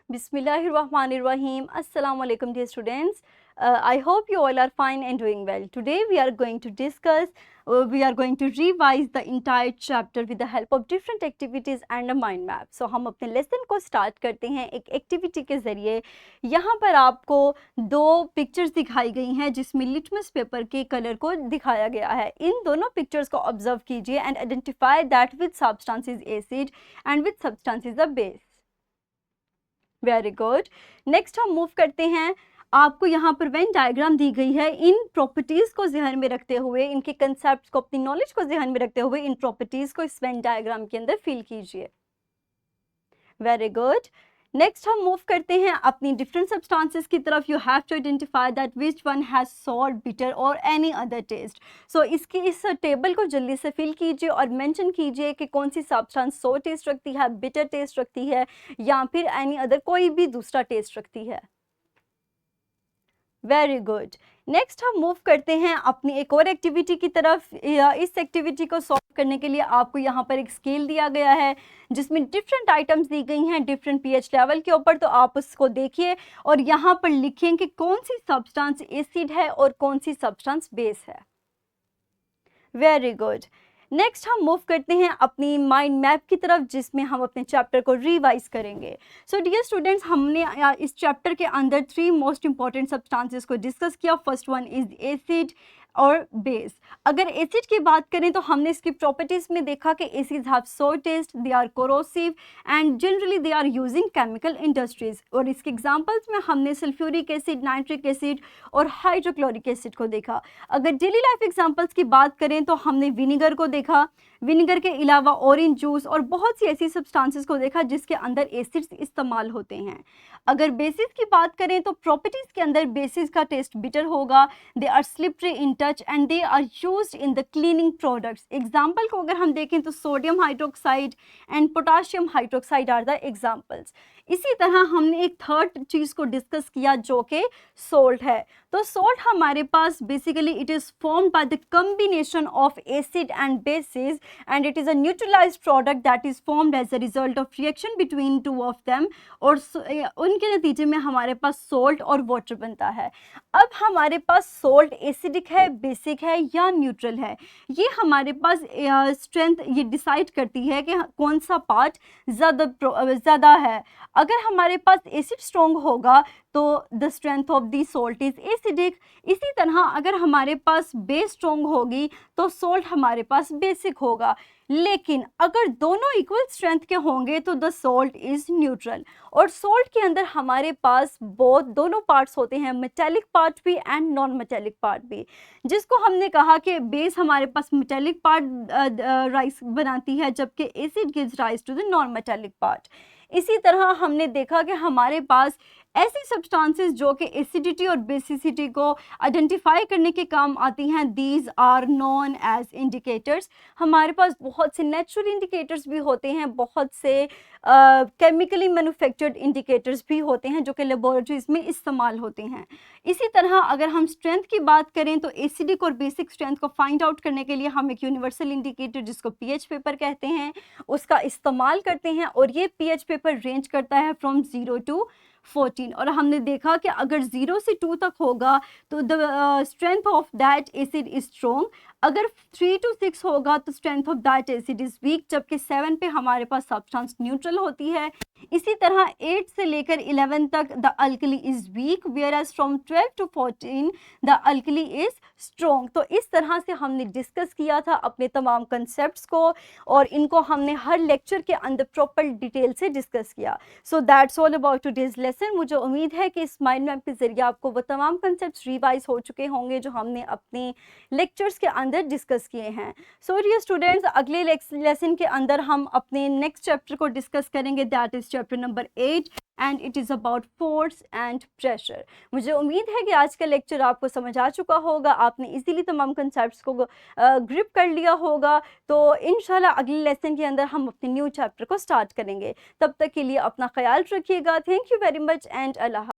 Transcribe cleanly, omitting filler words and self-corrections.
Bismillahirrahmanirrahim. Assalamu alaikum dear students. I hope you all are fine and doing well. Today we are going to discuss, we are going to revise the entire chapter with the help of different activities and a mind map. So हम अपने lesson को start करते हैं एक activity के ज़रिए. यहाँ पर आपको दो pictures दिखाई गई हैं जिसमें litmus paper के color को दिखाया गया है. इन दोनों pictures को observe कीजिए and identify that which substance is acid and which substance is a base. Very good. Next हम मूव करते हैं. आपको यहाँ पर वेन डायग्राम दी गई है. इन प्रॉपर्टीज को ध्यान में रखते हुए, इनके कंसेप्ट को, अपनी नॉलेज को ध्यान में रखते हुए इन प्रॉपर्टीज को इस वेन डायग्राम के अंदर फिल कीजिए. Very good. नेक्स्ट हम मूव करते हैं अपनी डिफरेंट सब्सटेंसेस की तरफ. You have to identify that which one has salt, bitter और एनी अदर टेस्ट. सो इसकी इस टेबल को जल्दी से फिल कीजिए और मेंशन कीजिए कि कौन सी सब्सटेंस सॉल्ट टेस्ट रखती है, बिटर टेस्ट रखती है या फिर एनी अदर कोई भी दूसरा टेस्ट रखती है. Very good. नेक्स्ट हम मूव करते हैं अपनी एक और एक्टिविटी की तरफ. इस एक्टिविटी को सॉल्व करने के लिए आपको यहाँ पर एक स्केल दिया गया है जिसमें डिफरेंट आइटम्स दी गई हैं डिफरेंट पीएच लेवल के ऊपर. तो आप उसको देखिए और यहाँ पर लिखें कि कौन सी सब्सटेंस एसिड है और कौन सी सब्सटेंस बेस है. Very good. नेक्स्ट हम मूव करते हैं अपनी माइंड मैप की तरफ जिसमें हम अपने चैप्टर को रिवाइज करेंगे. सो डियर स्टूडेंट्स, हमने इस चैप्टर के अंदर 3 मोस्ट इंपॉर्टेंट सब्सटेंसेस को डिस्कस किया. फर्स्ट वन इज एसिड और बेस. अगर एसिड की बात करें तो हमने इसकी प्रॉपर्टीज में देखा कि acids have salt taste, they are corrosive and generally they are using chemical industries. और इसके एग्जांपल्स में हमने सल्फ्यूरिक एसिड, नाइट्रिक एसिड और हाइड्रोक्लोरिक एसिड को देखा. अगर डेली लाइफ एग्जांपल्स की बात करें तो हमने विनेगर को देखा. विनेगर के अलावा ऑरेंज जूस और बहुत सी ऐसी सब्सटेंसेस को देखा जिसके अंदर एसिड्स इस्तेमाल होते हैं. अगर बेसिस की बात करें तो प्रॉपर्टीज के अंदर बेसिस का टेस्ट बिटर होगा. They are slippery in touch and they are used in the cleaning products. Example को अगर हम देखें तो sodium hydroxide and potassium hydroxide are the examples. इसी तरह हमने एक थर्ड चीज़ को डिस्कस किया जो कि सोल्ट है. तो सोल्ट हमारे पास basically it is formed by the combination of acid and bases and it is a neutralized product that is formed as a result of reaction between two of them. और उनके नतीजे में हमारे पास salt और water बनता है. अब हमारे पास सोल्ट एसिडिक है, बेसिक है या न्यूट्रल है, ये हमारे पास स्ट्रेंथ ये डिसाइड करती है कि कौन सा पार्ट ज़्यादा है. अगर हमारे पास एसिड स्ट्रॉन्ग होगा तो the strength of the salt is acidic. इसी तरह अगर हमारे पास बेस स्ट्रॉन्ग होगी तो सोल्ट हमारे पास बेसिक होगा. लेकिन अगर दोनों इक्वल स्ट्रेंथ के होंगे तो द सोल्ट इज न्यूट्रल. और सोल्ट के अंदर हमारे पास दोनों पार्ट्स होते हैं, मेटेलिक पार्ट भी एंड नॉन मेटेलिक पार्ट भी. जिसको हमने कहा कि बेस हमारे पास मेटेलिक पार्ट राइस बनाती है जबकि acid gives rise to the non metallic part. इसी तरह हमने देखा कि हमारे पास ऐसी सब्सटेंसेस जो कि एसिडिटी और बेसिसिटी को आइडेंटिफाई करने के काम आती हैं, these are known as indicators. हमारे पास बहुत से नेचुरल इंडिकेटर्स भी होते हैं, बहुत से केमिकली मैन्युफैक्चर्ड इंडिकेटर्स भी होते हैं जो कि लेबोरेटरीज में इस्तेमाल होते हैं. इसी तरह अगर हम स्ट्रेंथ की बात करें तो एसिडिक और बेसिक स्ट्रेंथ को फाइंड आउट करने के लिए हम एक यूनिवर्सल इंडिकेटर जिसको पीएच पेपर कहते हैं उसका इस्तेमाल करते हैं. और ये पीएच पेपर रेंज करता है फ्रॉम 0 to 14. और हमने देखा कि अगर 0 से 2 तक होगा तो the strength of that acid is strong. अगर 3 to 6 होगा तो strength of that acid is weak. जबकि 7 पे हमारे पास सब्सटेंस न्यूट्रल होती है. इसी तरह 8 से लेकर 11 तक the alkali is weak whereas from 12 to 14 the alkali is strong. तो इस तरह से हमने डिस्कस किया था अपने तमाम कंसेप्ट्स को और इनको हमने हर लेक्चर के अंदर प्रॉपर डिटेल से डिस्कस किया. So that's all about today's lesson. मुझे उम्मीद है कि इस माइंड मैप के जरिए आपको वो तमाम कंसेप्ट्स रिवाइज हो चुके होंगे जो हमने अपने लेक्चर्स के अंदर डिस्कस किए हैं. सो डियर स्टूडेंट्स, अगले लेसन के अंदर हम अपने नेक्स्ट चैप्टर को डिस्कस करेंगे that is chapter number 8 and it is about force and pressure. मुझे उम्मीद है कि आज का लेक्चर आपको समझ आ चुका होगा, आपने इजीली तमाम कंसेप्ट्स को ग्रिप कर लिया होगा. तो इंशाल्लाह अगले लेसन के अंदर हम अपने न्यू चैप्टर को स्टार्ट करेंगे. तब तक के लिए अपना ख्याल रखिएगा. Thank you very much and Allah.